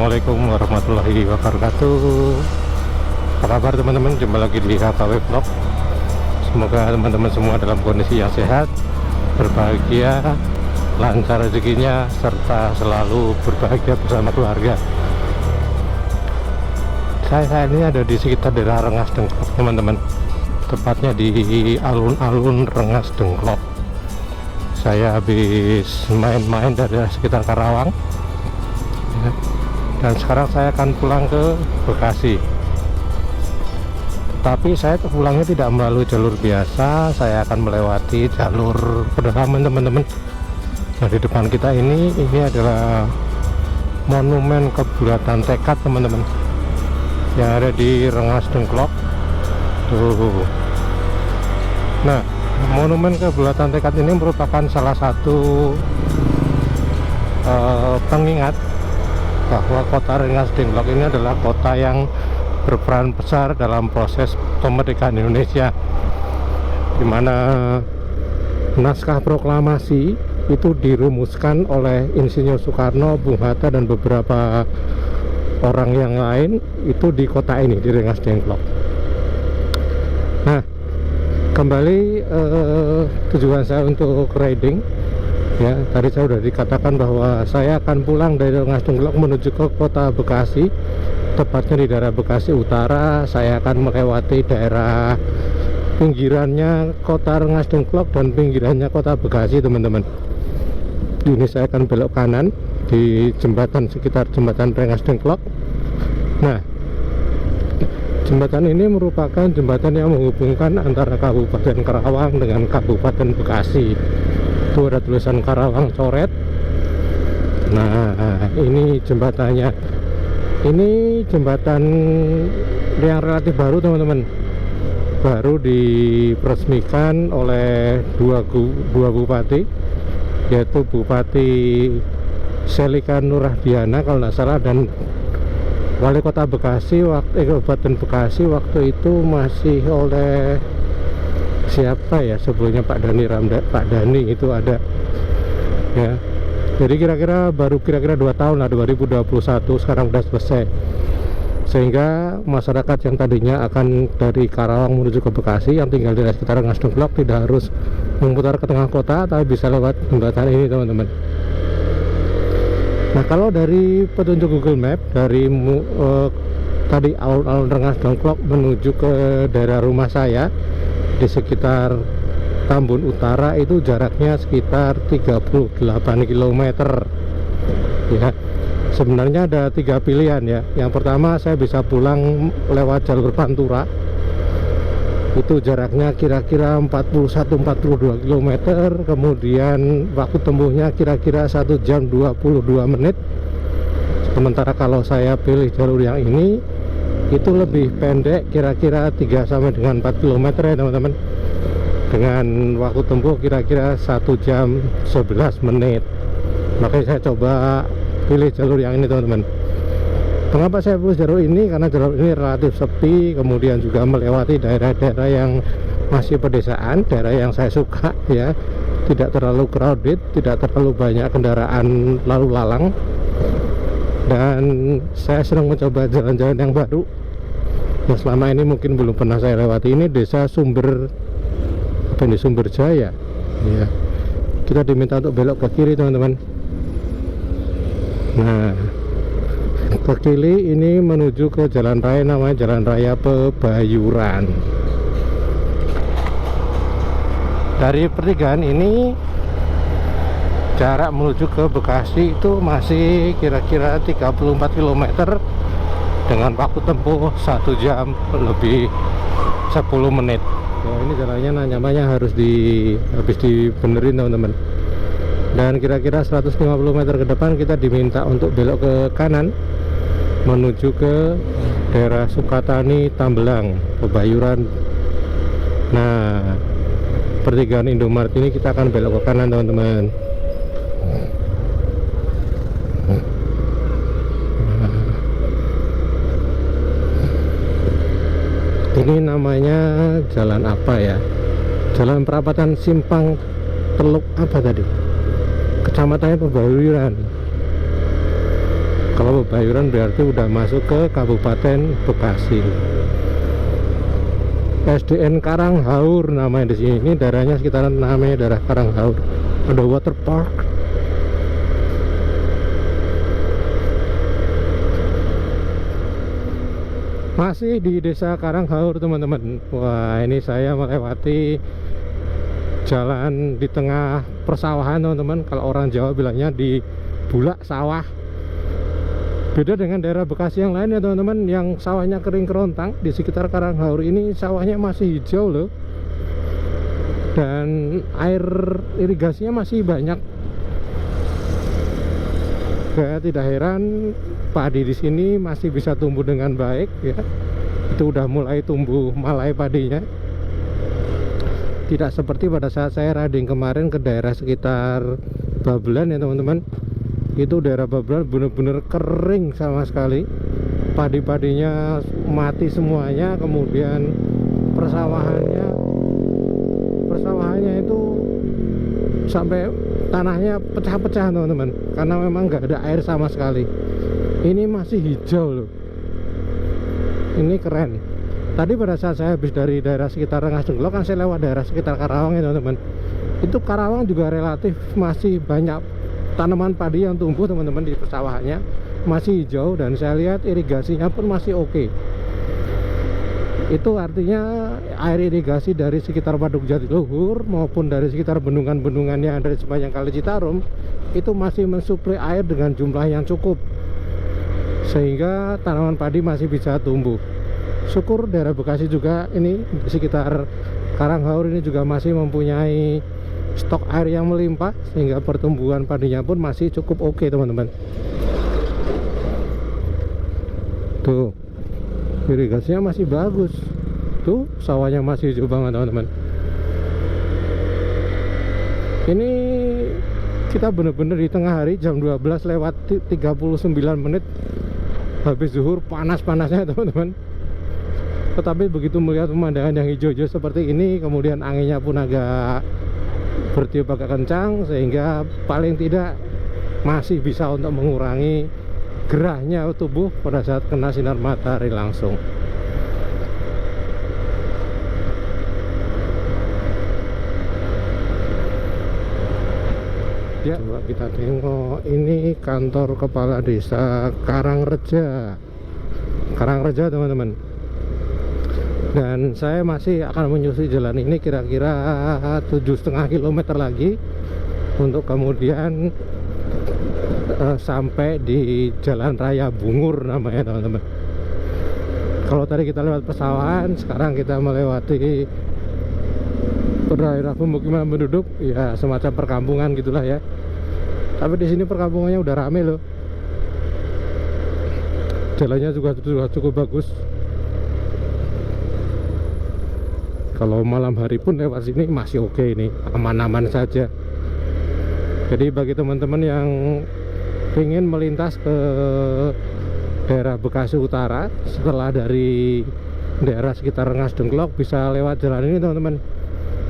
Assalamualaikum warahmatullahi wabarakatuh. Apa kabar teman-teman? Jumpa lagi di HKW Vlog. Semoga teman-teman semua dalam kondisi yang sehat, berbahagia, lancar rezekinya, serta selalu berbahagia bersama keluarga. Saya saat ini ada di sekitar daerah Rengas Dengklok teman-teman, tepatnya di alun-alun Rengas Dengklok. Saya habis main-main dari sekitar Karawang ya, dan sekarang saya akan pulang ke Bekasi. Tapi saya pulangnya tidak melalui jalur biasa, saya akan melewati jalur pedalaman teman-teman. Nah, di depan kita ini adalah monumen kebulatan tekad teman-teman, yang ada di Rengas Dengklok tuh. Nah, monumen kebulatan tekad ini merupakan salah satu pengingat bahwa kota Rengas Dengklok ini adalah kota yang berperan besar dalam proses kemerdekaan Indonesia, di mana naskah proklamasi itu dirumuskan oleh Insinyur Soekarno, Bung Hatta, dan beberapa orang yang lain itu di kota ini, di Rengas Dengklok. Nah, kembali tujuan saya untuk riding ya, tadi saya sudah dikatakan bahwa saya akan pulang dari Rengas Dengklok menuju ke kota Bekasi, tepatnya di daerah Bekasi Utara. Saya akan melewati daerah pinggirannya kota Rengas Dengklok dan pinggirannya kota Bekasi teman-teman. Ini saya akan belok kanan di jembatan, sekitar jembatan Rengas Dengklok. Nah, jembatan ini merupakan jembatan yang menghubungkan antara Kabupaten Karawang dengan Kabupaten Bekasi. Itu ada tulisan Karawang coret. Nah, ini jembatannya. Ini jembatan yang relatif baru teman-teman. Baru diresmikan oleh dua bupati, yaitu Bupati Selika Nurahdiana kalau tidak salah, dan Wali Kota Bekasi Kabupaten Bekasi waktu itu masih oleh siapa ya sebelumnya, Pak Dani itu ada ya. Jadi kira-kira 2 tahun lah, 2021 sekarang udah selesai, sehingga masyarakat yang tadinya akan dari Karawang menuju ke Bekasi yang tinggal di sekitar Rengas Dengklok tidak harus memutar ke tengah kota, tapi bisa lewat jembatan ini teman-teman. Nah, kalau dari petunjuk Google Map dari tadi alun-alun Rengas Dengklok menuju ke daerah rumah saya di sekitar Tambun Utara, itu jaraknya sekitar 38 km ya. Sebenarnya ada 3 pilihan ya. Yang pertama, saya bisa pulang lewat jalur Pantura, itu jaraknya kira-kira 41-42 km, kemudian waktu tempuhnya kira-kira 1 jam 22 menit. Sementara kalau saya pilih jalur yang ini, itu lebih pendek, kira-kira 3 sampai dengan 4 km ya teman-teman, dengan waktu tempuh kira-kira 1 jam 11 menit. Makanya saya coba pilih jalur yang ini teman-teman. Mengapa saya pilih jalur ini? Karena jalur ini relatif sepi, kemudian juga melewati daerah-daerah yang masih pedesaan, daerah yang saya suka ya. Tidak terlalu crowded, tidak terlalu banyak kendaraan lalu lalang, dan saya senang mencoba jalan-jalan yang baru yang selama ini mungkin belum pernah saya lewati. Ini desa Sumber Jaya ya. Kita diminta untuk belok ke kiri teman-teman. Nah, ke kiri ini menuju ke jalan raya, namanya Jalan Raya Pebayuran. Dari pertigaan ini jarak menuju ke Bekasi itu masih kira-kira 34 km dengan waktu tempuh 1 jam lebih 10 menit. Ya, ini jalannya namanya habis dibenerin teman-teman. Dan kira-kira 150 meter ke depan kita diminta untuk belok ke kanan menuju ke daerah Sukatani, Tambelang, Pebayuran. Nah, pertigaan Indomaret ini kita akan belok ke kanan teman-teman. Ini namanya jalan apa ya? Jalan Perapatan Simpang Teluk apa tadi? Kecamatannya Pebayuran. Kalau Bebayuran berarti udah masuk ke Kabupaten Bekasi. SDN Karanghaur namanya di sini. Ini daerahnya sekitaran namanya daerah Karanghaur. Ada water park. Masih di desa Karanghaur teman-teman. Wah, ini saya melewati jalan di tengah persawahan teman-teman. Kalau orang Jawa bilangnya di bulak sawah. Beda dengan daerah Bekasi yang lain ya teman-teman, yang sawahnya kering kerontang. Di sekitar Karanghaur ini sawahnya masih hijau loh, dan air irigasinya masih banyak. Ya, tidak heran padi di sini masih bisa tumbuh dengan baik ya. Itu udah mulai tumbuh malai padinya. Tidak seperti pada saat saya riding kemarin ke daerah sekitar Babelan ya teman-teman. Itu daerah Babelan bener-bener kering sama sekali. Padi-padinya mati semuanya. Kemudian persawahannya itu sampai tanahnya pecah-pecah teman-teman, karena memang nggak ada air sama sekali. Ini masih hijau loh. Ini keren. Tadi pada saat saya habis dari daerah sekitar Rengas Dengklok kan saya lewat daerah sekitar Karawang ya teman-teman. Itu Karawang juga relatif masih banyak tanaman padi yang tumbuh teman-teman di persawahannya, masih hijau, dan saya lihat irigasinya pun masih oke. Itu artinya air irigasi dari sekitar Waduk Jatiluhur maupun dari sekitar bendungan-bendungan yang ada di sepanjang Kali Citarum itu masih mensuplai air dengan jumlah yang cukup, sehingga tanaman padi masih bisa tumbuh. Syukur daerah Bekasi juga ini di sekitar Karanghaur ini juga masih mempunyai stok air yang melimpah, sehingga pertumbuhan padinya pun masih cukup oke teman-teman. Tuh, irigasinya masih bagus. Tuh, sawahnya masih hijau banget teman-teman. Ini kita bener-bener di tengah hari, jam 12 lewat 39 menit, habis zuhur, panas-panasnya teman-teman. Tetapi begitu melihat pemandangan yang hijau-hijau seperti ini, kemudian anginnya pun agak bertiup agak kencang, sehingga paling tidak masih bisa untuk mengurangi gerahnya tubuh pada saat kena sinar matahari langsung. Ya, coba kita tengok, ini kantor kepala desa Karangreja teman-teman. Dan saya masih akan menyusuri jalan ini kira-kira 7,5 km lagi untuk kemudian sampai di Jalan Raya Bungur namanya teman-teman. Kalau tadi kita lewat persawahan, sekarang kita melewati daerah pemukiman penduduk, ya semacam perkampungan gitulah ya. Tapi di sini perkampungannya udah rame loh. Jalannya juga cukup bagus. Kalau malam hari pun lewat sini masih oke, ini aman-aman saja. Jadi bagi teman-teman yang ingin melintas ke daerah Bekasi Utara setelah dari daerah sekitar Rengas Dengklok, bisa lewat jalan ini teman-teman.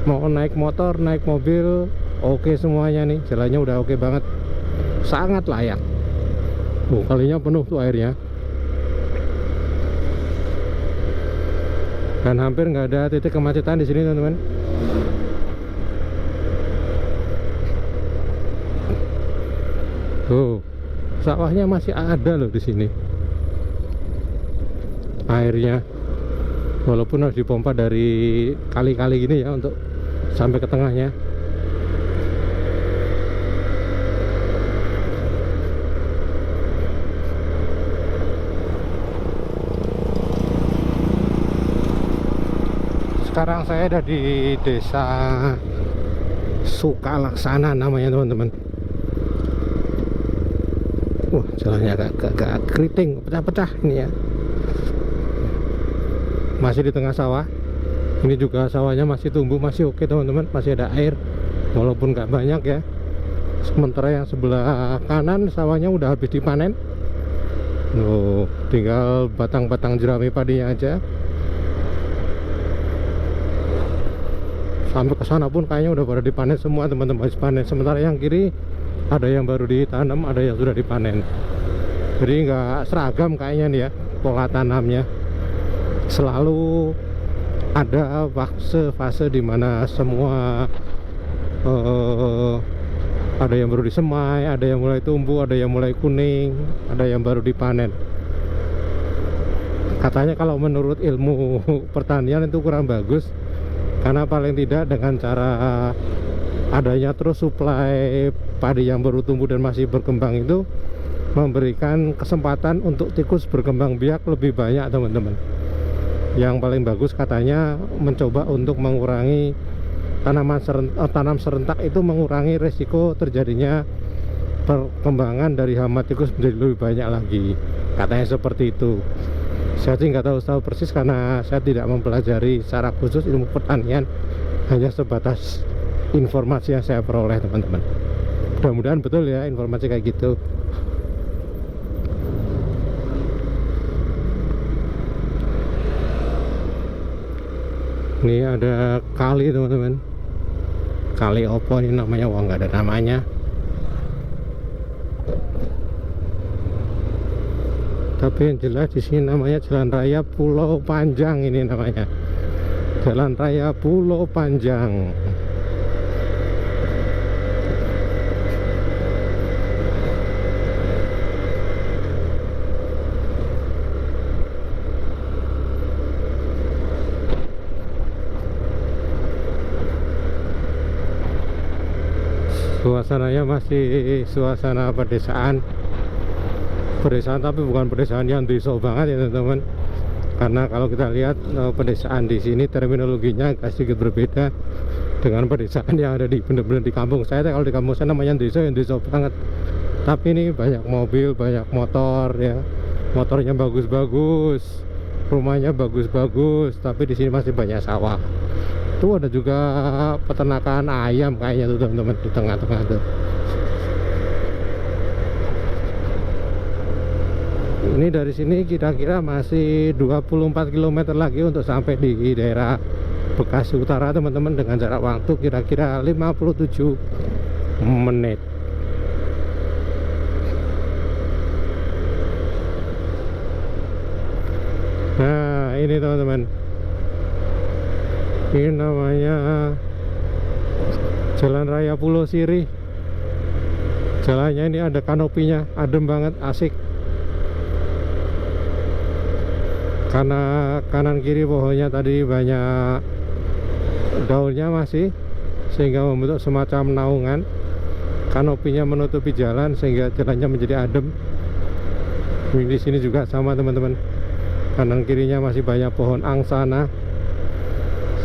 Mau naik motor, naik mobil, oke semuanya nih. Jalannya udah oke banget, sangat layak. Kalinya penuh tuh airnya. Dan hampir nggak ada titik kemacetan di sini teman-teman. Tuh, sawahnya masih ada loh di sini. Airnya, walaupun harus dipompa dari kali-kali gini ya untuk sampai ke tengahnya. Sekarang saya ada di desa Sukalaksana namanya teman-teman. Wah, jalannya agak keriting, pecah-pecah ini ya. Masih di tengah sawah. Ini juga sawahnya masih tumbuh, masih oke teman-teman, masih ada air walaupun nggak banyak ya. Sementara yang sebelah kanan sawahnya udah habis dipanen. Loh, tinggal batang-batang jerami padinya aja. Sampai ke sana pun kayaknya udah pada dipanen semua teman-teman, habis panen. Sementara yang kiri ada yang baru ditanam, ada yang sudah dipanen. Jadi nggak seragam kayaknya nih ya pola tanamnya. Selalu ada fase-fase dimana semua ada yang baru disemai, ada yang mulai tumbuh, ada yang mulai kuning, ada yang baru dipanen. Katanya kalau menurut ilmu pertanian itu kurang bagus, karena paling tidak dengan cara adanya terus suplai padi yang baru tumbuh dan masih berkembang itu memberikan kesempatan untuk tikus berkembang biak lebih banyak, teman-teman. Yang paling bagus katanya mencoba untuk mengurangi tanam serentak itu, mengurangi resiko terjadinya perkembangan dari hama tikus menjadi lebih banyak lagi. Katanya seperti itu. Saya sih nggak tahu persis karena saya tidak mempelajari secara khusus ilmu pertanian, hanya sebatas informasi yang saya peroleh, teman-teman. Mudah-mudahan betul ya informasi kayak gitu. Ini ada kali, teman-teman. Kali opo ini namanya? Wah, nggak ada namanya. Tapi yang jelas di sini namanya Jalan Raya Pulau Panjang, ini namanya. Jalan Raya Pulau Panjang. Suasananya masih suasana pedesaan, tapi bukan pedesaan yang desa banget ya, teman-teman. Karena kalau kita lihat pedesaan di sini terminologinya agak sedikit berbeda dengan pedesaan yang ada di bener-bener di kampung saya. Kalau di kampung saya namanya desa, yang desa banget. Tapi ini banyak mobil, banyak motor ya. Motornya bagus-bagus, rumahnya bagus-bagus, tapi di sini masih banyak sawah. Tuh ada juga peternakan ayam kayaknya tuh, teman-teman, di tengah-tengah tuh. Ini dari sini kira-kira masih 24 km lagi untuk sampai di daerah Bekasi Utara, teman-teman, dengan jarak waktu kira-kira 57 menit. Nah, ini teman-teman, ini namanya Jalan Raya Pulau Sirih. Jalannya ini ada kanopinya, adem banget, asik. Karena kanan kiri pohonnya tadi banyak daunnya masih, sehingga membentuk semacam naungan. Kanopinya menutupi jalan sehingga jalannya menjadi adem. Di sini juga sama, teman-teman. Kanan kirinya masih banyak pohon angsana,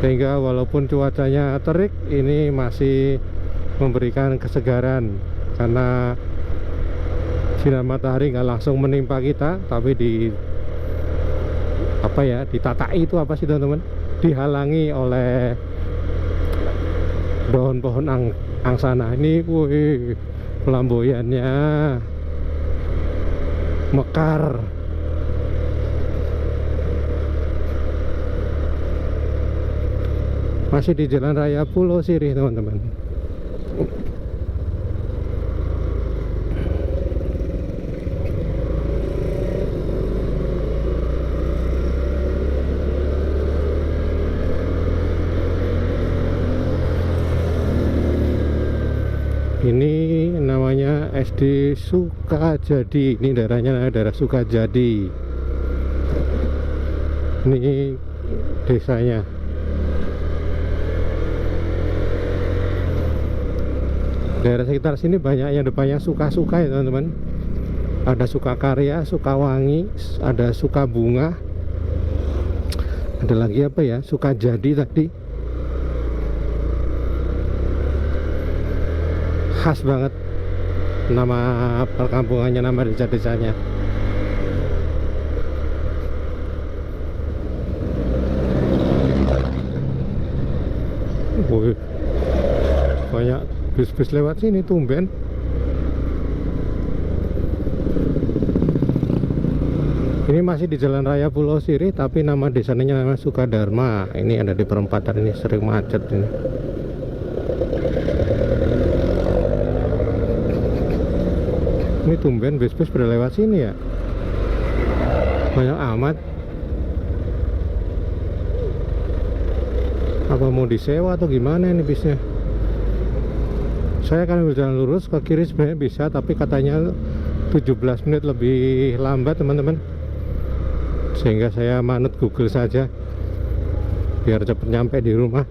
sehingga walaupun cuacanya terik, ini masih memberikan kesegaran karena sinar matahari nggak langsung menimpa kita, tapi ditatai itu apa sih, teman-teman, dihalangi oleh daun pohon angsana. Ini wih, flamboyannya mekar. Masih di Jalan Raya Pulau Sirih, teman-teman. Ini namanya SD Sukajadi. Ini daerahnya daerah Sukajadi. Ini desanya. Daerah sekitar sini banyak yang depannya Suka-Suka ya, teman-teman. Ada Sukakarya, Sukawangi, ada Sukabunga, ada lagi apa ya, Sukajadi tadi. Khas banget nama perkampungannya, nama desa-desanya. Wih, banyak bis-bis lewat sini, tumben. Ini masih di Jalan Raya Pulau Sirih, tapi nama desanya namanya Sukadharma. Ini ada di perempatan ini, sering macet ini. Ini tumben bis-bis pada lewat sini ya, banyak amat. Apa mau disewa atau gimana ini bisnya? Saya akan berjalan lurus ke kiri sebenarnya bisa, tapi katanya 17 menit lebih lambat teman-teman, sehingga saya manut Google saja biar cepat nyampe di rumah.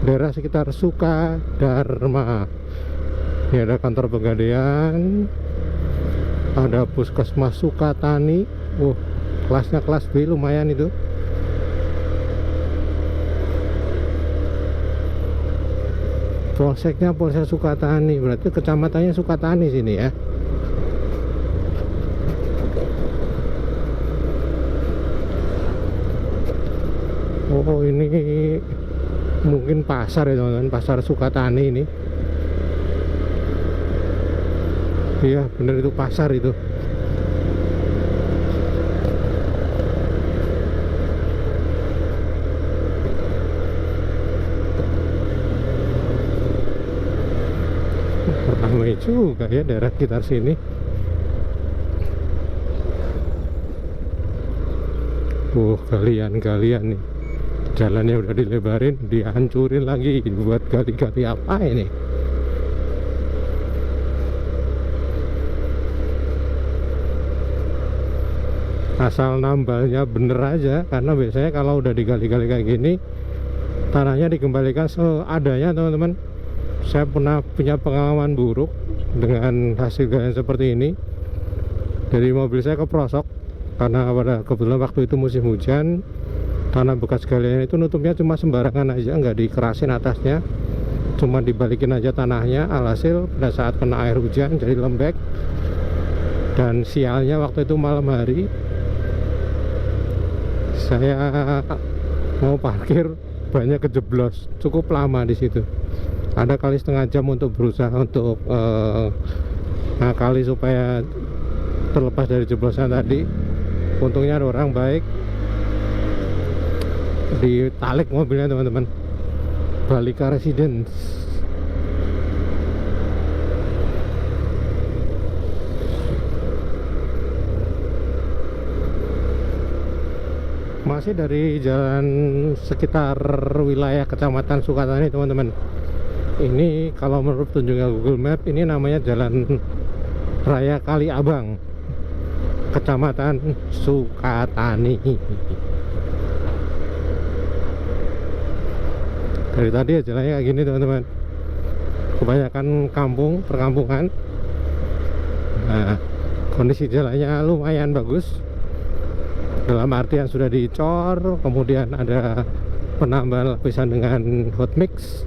Daerah sekitar Sukadharma. Ini ada kantor Pegadaian, ada Puskesmas Sukatani. Kelasnya kelas B, lumayan itu. Polseknya Polsek Sukatani, berarti kecamatannya Sukatani sini ya. Oh, ini mungkin pasar ya teman-teman, pasar Sukatani ini. Iya bener, itu pasar itu. Ramai juga ya daerah sekitar sini. Galian-galian nih, jalannya udah dilebarin, dihancurin lagi buat gali-gali apa ini. Asal nambalnya bener aja, karena biasanya kalau udah digali-gali kayak gini tanahnya dikembalikan seadanya teman-teman. Saya pernah punya pengalaman buruk dengan hasil galian seperti ini. Dari mobil saya keprosok karena pada kebetulan waktu itu musim hujan. Tanah bekas galian itu nutupnya cuma sembarangan aja, nggak dikerasin atasnya, cuma dibalikin aja tanahnya. Alhasil pada saat kena air hujan jadi lembek, dan sialnya waktu itu malam hari saya mau parkir, banyak kejeblos, cukup lama di situ. Ada kali setengah jam untuk berusaha untuk ngakali supaya terlepas dari jeblosan tadi. Untungnya ada orang baik, ditalik mobilnya teman-teman, balik ke residence. Masih dari jalan sekitar wilayah Kecamatan Sukatani teman-teman. Ini kalau menurut petunjuknya Google Map, ini namanya Jalan Raya Kali Abang, Kecamatan Sukatani. Dari tadi ya jalannya kayak gini teman-teman, kebanyakan kampung, perkampungan. Nah, kondisi jalannya lumayan bagus, dalam artian sudah dicor, kemudian ada penambahan lapisan dengan hot mix.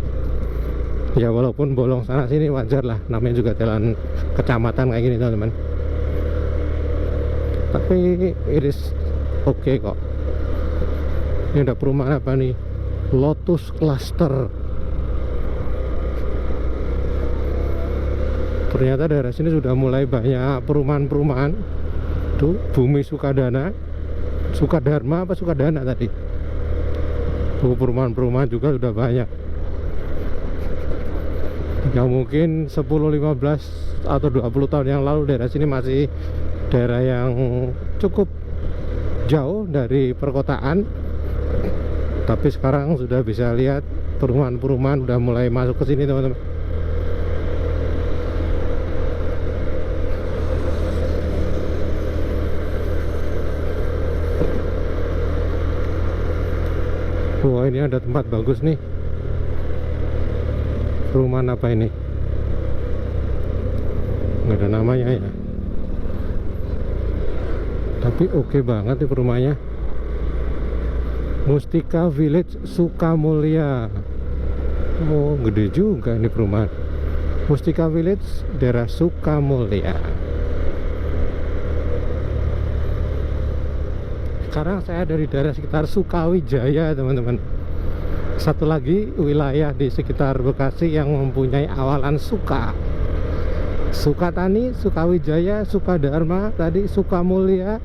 Ya walaupun bolong sana sini wajar lah, namanya juga jalan kecamatan kayak gini teman-teman. Tapi it is oke kok. Ini ada perumahan apa nih? Lotus Cluster. Ternyata daerah sini sudah mulai banyak perumahan-perumahan. Tuh, Bumi Sukadana, Sukadharma apa Sukadana tadi? Tuh, perumahan-perumahan juga sudah banyak. Yang mungkin 10, 15 atau 20 tahun yang lalu daerah sini masih daerah yang cukup jauh dari perkotaan. Tapi sekarang sudah bisa lihat perumahan-perumahan udah mulai masuk ke sini teman-teman. Wah, ini ada tempat bagus nih. Perumahan apa ini? Nggak ada namanya ya, tapi oke banget nih perumahannya. Mustika Village Sukamulya. Oh, gede juga ini perumahan. Mustika Village, daerah Sukamulya. Sekarang saya dari daerah sekitar Sukawijaya teman-teman. Satu lagi wilayah di sekitar Bekasi yang mempunyai awalan Suka. Sukatani, Sukawijaya, Sukadharma, tadi Sukamulya,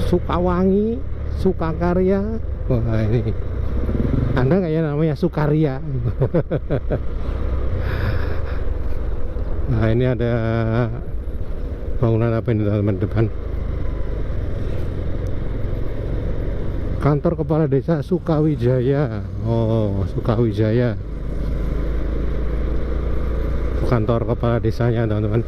Sukawangi, Sukakarya. Wah, ini Anda nggak ya namanya Sukarya? Nah ini ada bangunan apa ini teman-teman, depan kantor kepala desa Sukawijaya. Oh, Sukawijaya kantor kepala desanya teman-teman.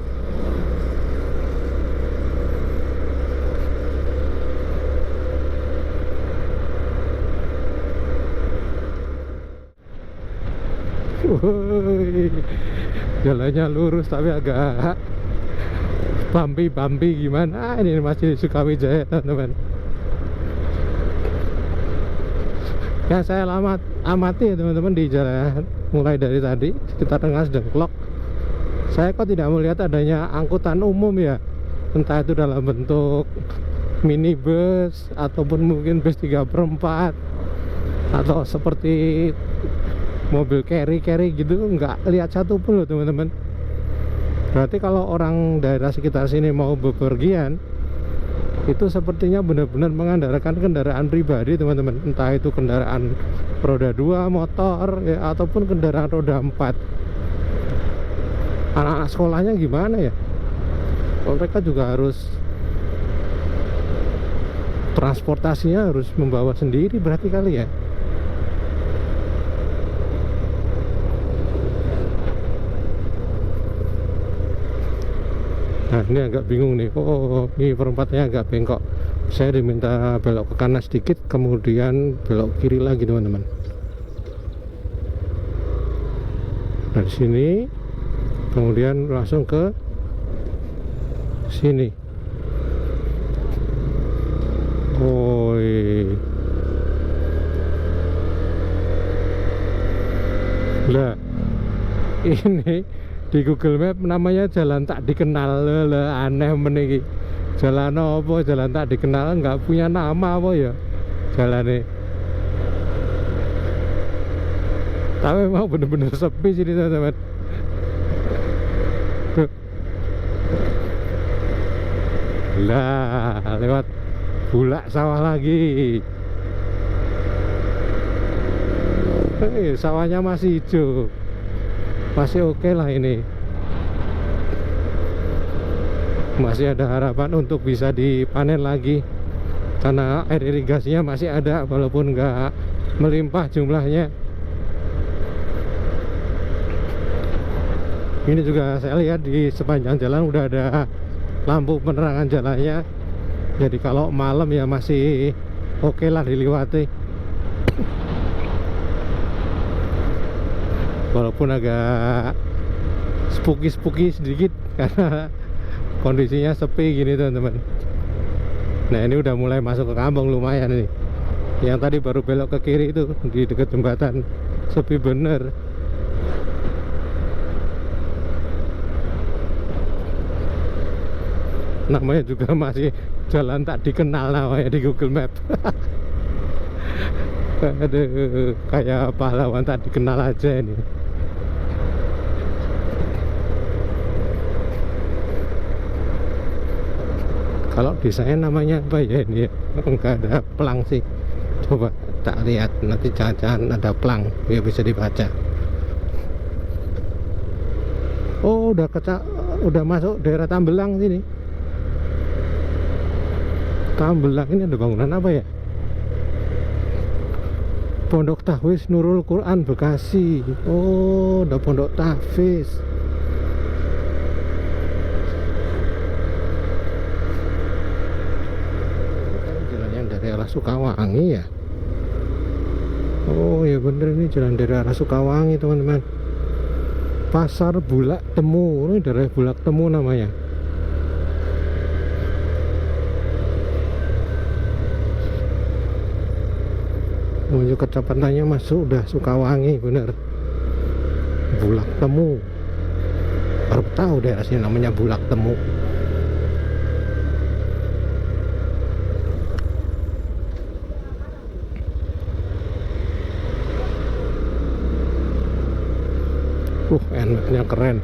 Woi, jalannya lurus tapi agak bumpy gimana. Ini masih di Sukawijaya teman-teman. Ya saya amati ya teman-teman di jalan mulai dari tadi sekitar Rengas Dengklok. Saya kok tidak melihat adanya angkutan umum ya, entah itu dalam bentuk minibus ataupun mungkin bus 3/4 atau seperti mobil carry gitu, nggak lihat satu pun loh teman-teman. Berarti kalau orang daerah sekitar sini mau bepergian itu sepertinya benar-benar mengandalkan kendaraan pribadi teman-teman, entah itu kendaraan roda 2 motor ya, ataupun kendaraan roda 4. Anak-anak sekolahnya gimana ya? Mereka juga harus transportasinya harus membawa sendiri berarti kali ya. Nah ini agak bingung nih. Oh ini perempatannya agak bengkok. Saya diminta belok ke kanan sedikit, kemudian belok kiri lagi teman-teman. Dari sini kemudian langsung ke sini. Oi. Lah ini di Google Map namanya jalan tak dikenal. Lah aneh meniki. Jalan apa? Jalan tak dikenal, nggak punya nama apa ya jalan ini. Tapi memang bener-bener sepi sini teman-teman. Lah lewat bulak sawah lagi. Sawahnya masih hijau, masih oke lah ini. Masih ada harapan untuk bisa dipanen lagi karena air irigasinya masih ada walaupun nggak melimpah jumlahnya. Ini juga saya lihat di sepanjang jalan udah ada lampu penerangan jalannya, jadi kalau malam ya masih oke lah dilewati. Walaupun agak spooky sedikit karena kondisinya sepi gini teman-teman. Nah ini udah mulai masuk ke kampung lumayan nih. Yang tadi baru belok ke kiri itu di dekat jembatan sepi bener. Namanya juga masih jalan tak dikenal namanya di Google Map. Aduh, kayak pahlawan tak dikenal aja ini. Kalau desanya namanya apa ya ini ya? Enggak ada pelang sih. Coba tak lihat nanti jangan-jangan ada pelang biar bisa dibaca. Oh udah masuk daerah Tambelang sini. Tambelang ini ada bangunan apa ya? Pondok Tahfiz Nurul Quran Bekasi. Oh ada Pondok Tahfiz. Sukawangi ya. Oh ya bener, ini jalan dari arah Sukawangi teman-teman. Pasar Bulak Temu, ini daerah Bulak Temu namanya. Menuju kecepatannya masuk udah Sukawangi bener. Bulak Temu. Baru tahu daerah sini namanya Bulak Temu. NMAX-nya keren.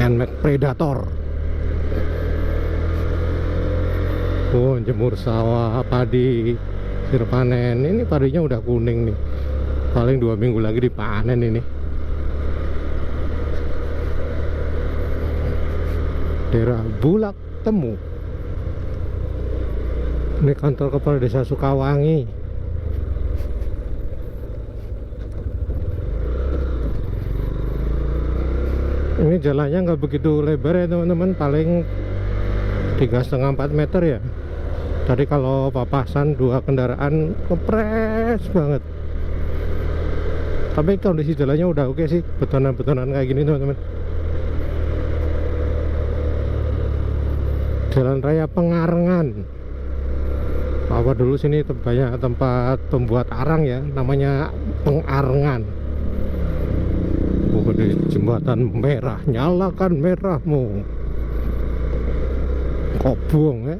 NMAX Predator. Oh, jemur sawah padi siap panen. Ini padinya udah kuning nih. Paling 2 minggu lagi dipanen ini. daerah Bulak Temu. Ini kantor kepala desa Sukawangi. Ini jalannya nggak begitu lebar ya teman-teman, paling 3,5-4 meter ya. Tadi kalau papasan 2 kendaraan kepres banget. Tapi kondisi jalannya udah oke sih, betonan-betonan kayak gini teman-teman. Jalan Raya Pengarengan. Apa dulu sini banyak tempat pembuat arang ya, namanya Pengarengan. Oh, di jembatan merah, nyalakan merahmu. Kobong ya.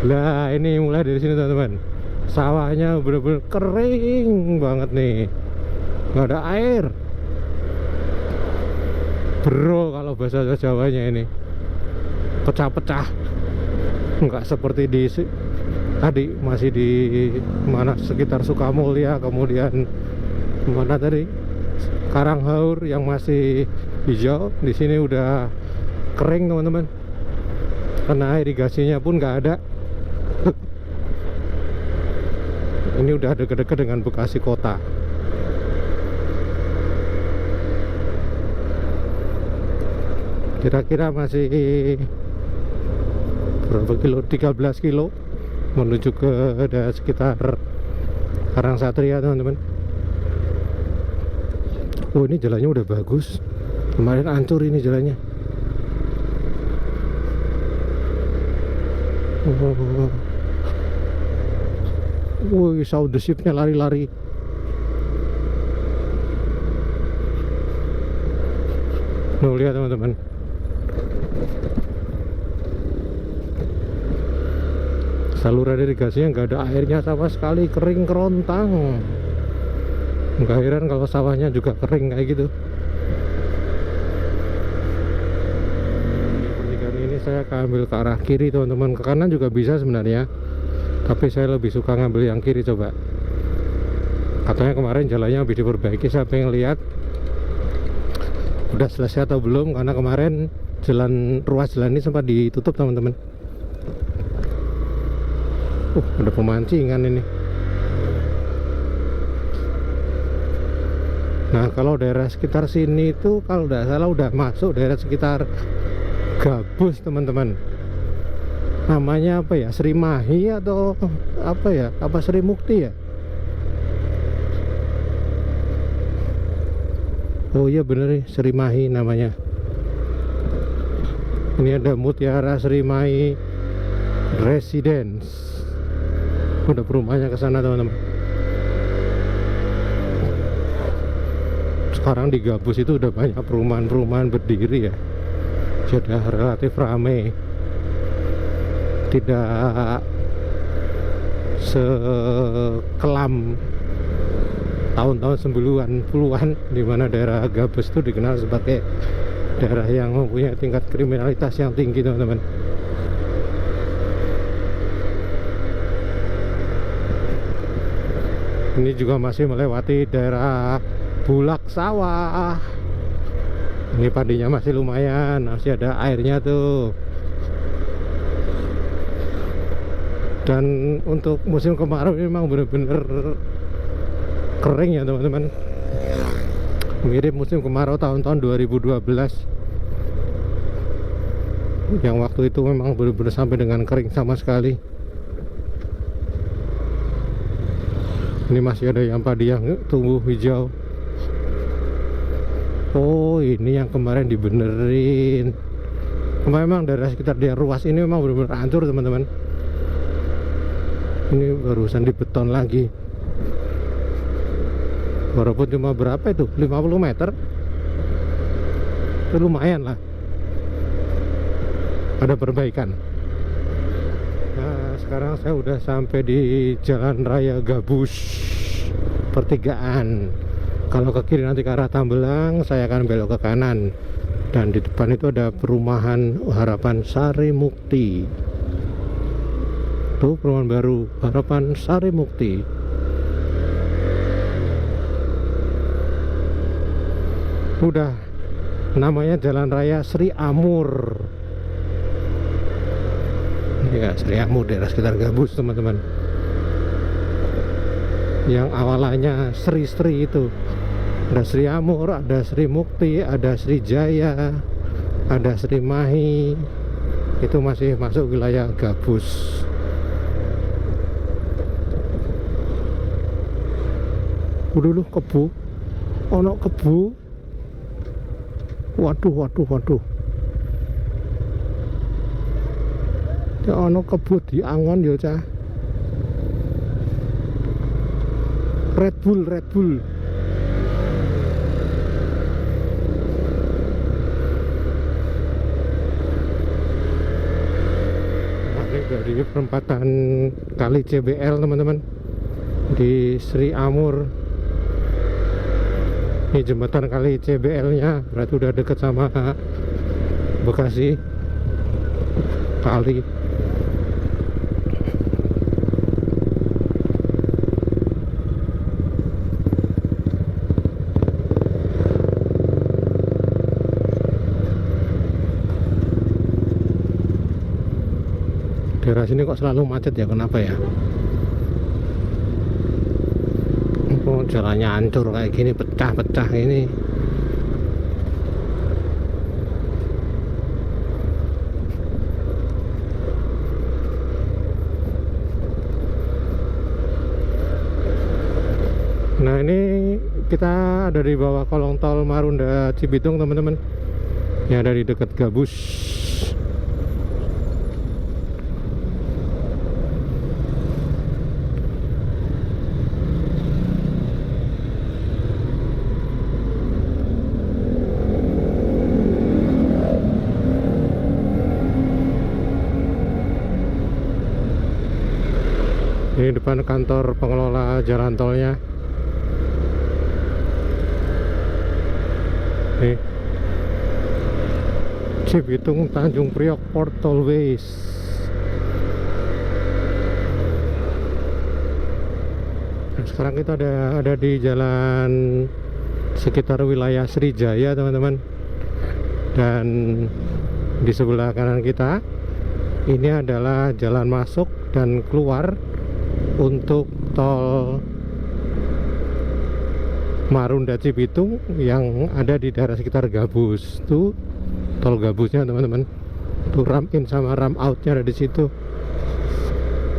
Lah ini mulai dari sini teman-teman. Sawahnya bener-bener kering banget nih, nggak ada air bro kalau bahasa Jawanya. Ini pecah-pecah, nggak seperti di tadi, masih di mana sekitar Sukamulya, kemudian mana tadi Karanghaur yang masih hijau. Di sini udah kering teman-teman, karena irigasinya pun nggak ada. Ini udah dekat-dekat dengan Bekasi kota. Kira-kira masih berapa kilo? 13 kilo menuju ke ada sekitar Karangsatria teman-teman. Oh, ini jalannya udah bagus. Kemarin hancur ini jalannya. Wih, sound the ship-nya lari-lari. Nuh, lihat teman-teman. Saluran irigasinya nggak ada airnya sama sekali, kering kerontang. Nggak heran kalau sawahnya juga kering kayak gitu. Pertigaan ini saya akan ambil ke arah kiri teman-teman. Ke kanan juga bisa sebenarnya, tapi saya lebih suka ngambil yang kiri. Coba, katanya kemarin jalannya habis diperbaiki. Saya pengen lihat udah selesai atau belum, karena kemarin ruas jalan ini sempat ditutup teman-teman. Ada pemancingan ini. Nah, kalau daerah sekitar sini itu kalau tidak salah udah masuk daerah sekitar Gabus teman-teman. Namanya apa ya, Sri Mahi atau apa ya, apa Sri Mukti ya? Oh iya bener nih, Sri Mahi namanya. Ini ada Mutiara Sri Mahi Residence. Udah perumahannya ke sana teman-teman. Sekarang di Gabus itu udah banyak perumahan-perumahan berdiri ya. Sudah relatif ramai. Tidak sekelam tahun-tahun 90-an di mana daerah Gabus itu dikenal sebagai daerah yang mempunyai tingkat kriminalitas yang tinggi teman-teman. Ini juga masih melewati daerah Bulak Sawah. Ini padinya masih lumayan, masih ada airnya tuh. Dan untuk musim kemarau ini memang benar-benar kering ya teman-teman. Mirip musim kemarau tahun-tahun 2012, yang waktu itu memang benar-benar sampai dengan kering sama sekali. Ini masih ada yang padi yang tumbuh hijau. Oh, ini yang kemarin dibenerin. Memang daerah sekitar dia ruas ini memang benar-benar hancur teman-teman. Ini barusan dibeton lagi. Walaupun cuma berapa itu, 50 meter, itu lumayan lah. Ada perbaikan. Nah, sekarang saya udah sampai di Jalan Raya Gabus pertigaan. Kalau ke kiri nanti ke arah Tambelang, saya akan belok ke kanan. Dan di depan itu ada perumahan Harapan Sari Mukti. Tuh perumahan baru, Harapan Sari Mukti. Udah namanya Jalan Raya Sri Amur. Ya, Sri Amur daerah sekitar Gabus teman-teman. Yang awalnya Sri-Sri itu ada Sri Amur, ada Sri Mukti, ada Sri Jaya, ada Sri Mahi. Itu masih masuk wilayah Gabus. Dulu kebu, ono kebu. Waduh. Ya ono kebu di Angon ya cah. Red Bull. Dari perempatan kali CBL teman-teman di Sri Amur. Ini jembatan kali CBL nya berarti udah deket sama Bekasi kali. Daerah sini kok selalu macet ya, kenapa ya? Oh, jalannya hancur kayak gini, pecah-pecah ini. Nah, ini kita ada di bawah kolong tol Marunda Cibitung teman-teman, yang ada di dekat Gabus. Ini depan kantor pengelola jalan tolnya. Nih, Cibitung Tanjung Priok Port Tollways. Nah, sekarang kita ada di jalan sekitar wilayah Srijaya teman-teman. Dan di sebelah kanan kita ini adalah jalan masuk dan keluar untuk tol Marunda Cibitung yang ada di daerah sekitar Gabus. Tuh tol Gabusnya teman-teman. Tuh ram in sama ram outnya ada di situ.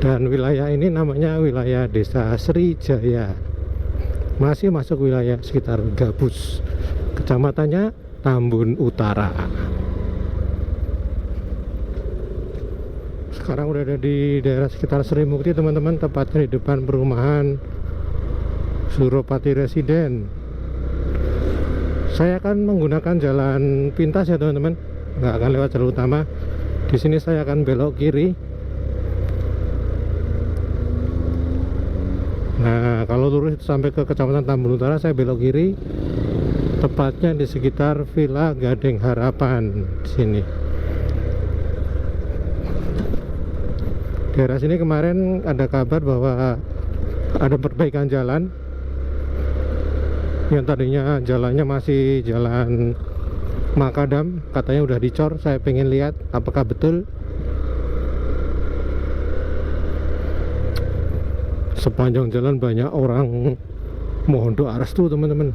Dan wilayah ini namanya wilayah Desa Srijaya. Masih masuk wilayah sekitar Gabus. Kecamatannya Tambun Utara. Sekarang udah ada di daerah sekitar Sri Mukti teman-teman, tepatnya di depan perumahan Suropati Residen. Saya akan menggunakan jalan pintas ya teman-teman, nggak akan lewat jalur utama. Di sini saya akan belok kiri. Nah, kalau lurus sampai ke Kecamatan Tambun Utara, saya belok kiri, tepatnya di sekitar Villa Gading Harapan di sini. Daerah sini kemarin ada kabar bahwa ada perbaikan jalan. Yang tadinya jalannya masih jalan makadam, katanya udah dicor. Saya pengen lihat apakah betul. Sepanjang jalan banyak orang mohon doa restu teman-teman.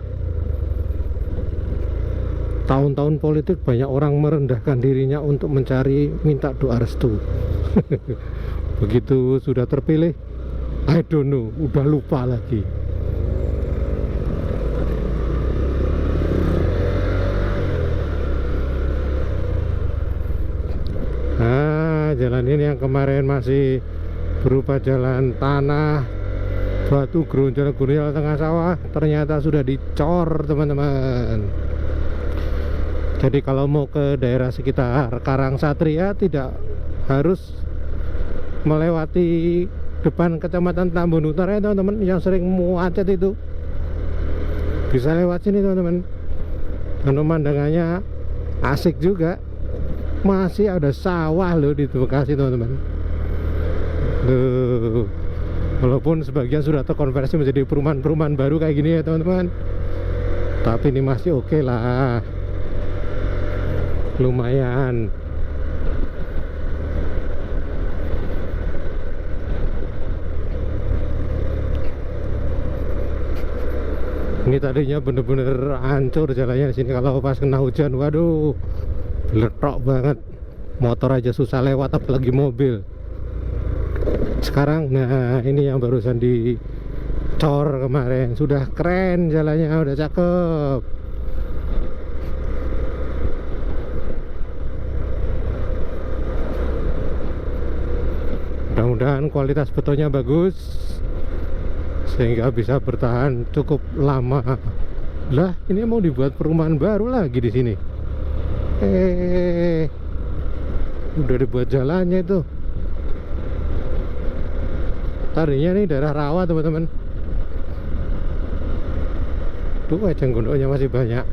Tahun-tahun politik banyak orang merendahkan dirinya untuk mencari minta doa restu. Begitu sudah terpilih, I don't know, udah lupa lagi. Nah, jalan ini yang kemarin masih berupa jalan tanah, batu gerunjal-gerunjal tengah sawah, ternyata sudah dicor teman-teman. Jadi kalau mau ke daerah sekitar Karangsatria tidak harus melewati depan Kecamatan Tambun Utara ya teman-teman, yang sering macet itu. Bisa lewat sini teman-teman. Dan pemandangannya asik juga. Masih ada sawah loh di Bekasi teman-teman. Walaupun sebagian sudah terkonversi menjadi perumahan-perumahan baru kayak gini ya teman-teman, tapi ini masih oke lah. lumayan. Ini tadinya bener-bener hancur jalannya di sini kalau pas kena hujan. Waduh, letok banget. Motor aja susah lewat, apalagi mobil. Sekarang, nah ini yang barusan dicor kemarin, sudah keren jalannya, udah cakep. Mudah-mudahan kualitas betonnya bagus sehingga bisa bertahan cukup lama. Lah, ini mau dibuat perumahan baru lagi di sini. Udah dibuat jalannya itu. Tadinya nih daerah rawa, teman-teman. Tuh eceng gondoknya masih banyak.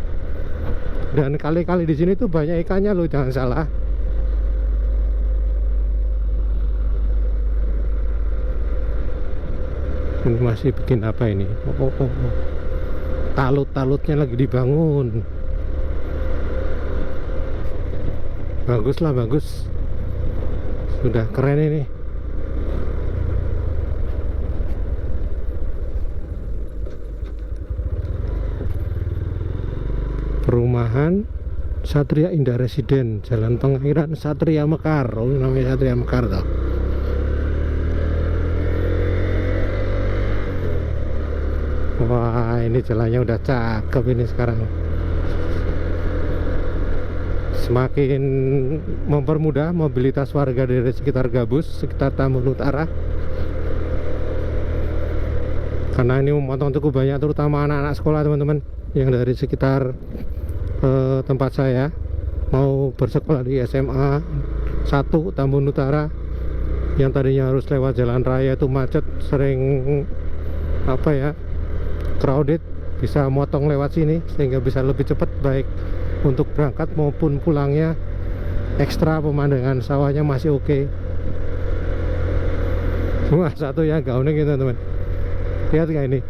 Dan kali-kali di sini tuh banyak ikannya loh, jangan salah. Ini masih bikin apa ini? Talut-talutnya lagi dibangun. Bagus lah, bagus. Sudah keren ini. Perumahan Satria Indah Residen, Jalan Pengiran Satria Mekar. Oh, namanya Satria Mekar toh. Wah, ini jalannya udah cakep ini sekarang. Semakin mempermudah mobilitas warga dari sekitar Gabus, sekitar Tambun Utara. Karena ini memotong cukup banyak, terutama anak-anak sekolah, teman-teman, yang dari sekitar tempat saya mau bersekolah di SMA 1 Tambun Utara, yang tadinya harus lewat jalan raya itu macet, sering apa ya, crowded, bisa motong lewat sini sehingga bisa lebih cepat, baik untuk berangkat maupun pulangnya. Ekstra pemandangan sawahnya masih oke. Cuma satu yang gak unik gitu, teman. Lihat gak ini?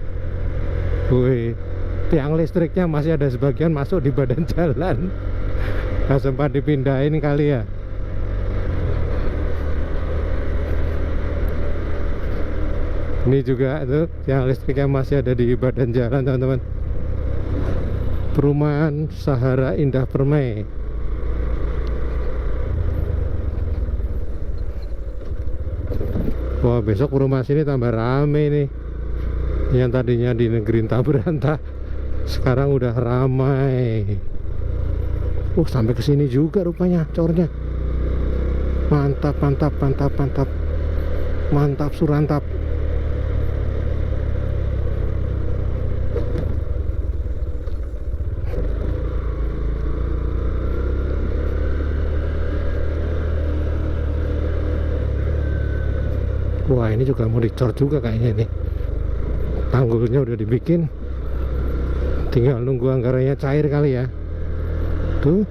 Wih, tiang listriknya masih ada sebagian masuk di badan jalan. Gak sempat dipindahin kali ya. Ini juga tuh tiang listriknya masih ada di badan jalan, teman-teman. Perumahan Sahara Indah Permai. Wah, besok rumah sini tambah rame nih. Yang tadinya di negeri entah berantah, sekarang udah ramai. Sampai ke sini juga rupanya cornya. Mantap, mantap, mantap, mantap. Mantap surantap. Wah, ini juga mau dicor juga kayaknya nih. Tanggulnya udah dibikin, tinggal nunggu anggarannya cair kali ya. Tuh,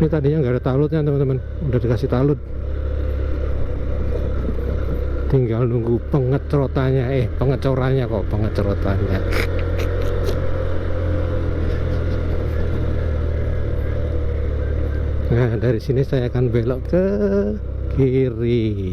ini tadinya nggak ada talutnya, teman-teman, udah dikasih talut. Tinggal nunggu pengecorannya, pengecorannya kok, pengecorannya. Nah, dari sini saya akan belok ke kiri.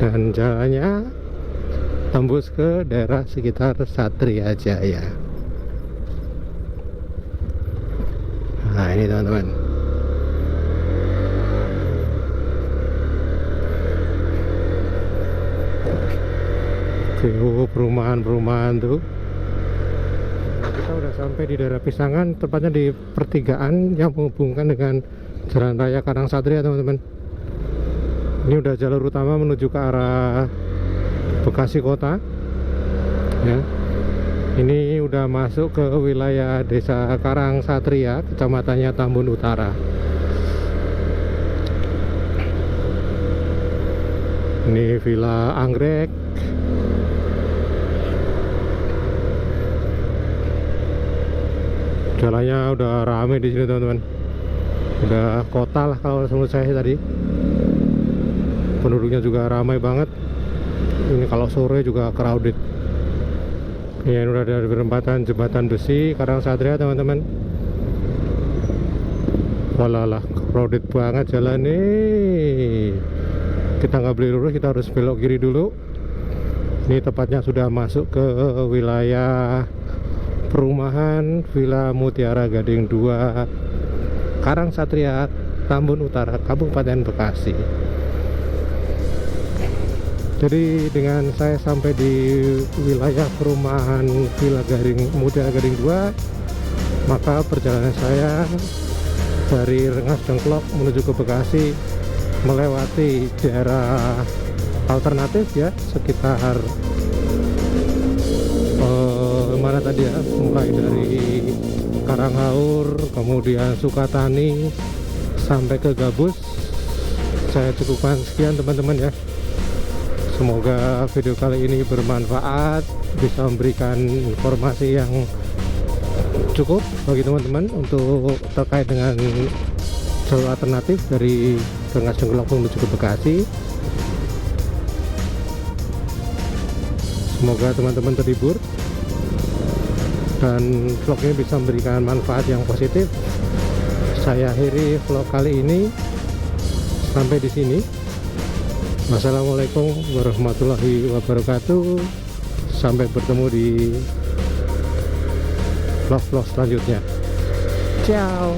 Dan jalannya tembus ke daerah sekitar Satria Jaya. Nah, ini teman-teman. Oke, perumahan-perumahan tuh. Kita udah sampai di daerah Pisangan, tepatnya di pertigaan yang menghubungkan dengan Jalan Raya Karang Satria, teman-teman. Ini udah jalur utama menuju ke arah Bekasi Kota ya. Ini udah masuk ke wilayah Desa Karang Satria, kecamatannya Tambun Utara. Ini Villa Anggrek. Jalannya udah rame di sini teman-teman, udah kota lah kalau menurut saya tadi. Penduduknya juga ramai banget. Ini kalau sore juga crowded. Ini udah dari perempatan jembatan besi Karangsatria teman-teman. Walalah, crowded banget jalan nih. Kita nggak boleh lurus, kita harus belok kiri dulu. Ini tepatnya sudah masuk ke wilayah perumahan Villa Mutiara Gading 2 Karangsatria, Tambun Utara, Kabupaten Bekasi. Jadi dengan saya sampai di wilayah perumahan Villa Mutiara Gading 2, maka perjalanan saya dari Rengas Dengklok menuju ke Bekasi melewati daerah alternatif ya, sekitar mana tadi ya, mulai dari Karanghaur, kemudian Sukatani sampai ke Gabus. Saya cukupkan sekian teman-teman ya. Semoga video kali ini bermanfaat, bisa memberikan informasi yang cukup bagi teman-teman untuk terkait dengan jalur alternatif dari Rengas Dengklok menuju ke Bekasi. Semoga teman-teman terhibur dan vlog ini bisa memberikan manfaat yang positif. Saya akhiri vlog kali ini sampai di sini. Wassalamualaikum warahmatullahi wabarakatuh. Sampai bertemu di vlog-vlog selanjutnya. Ciao.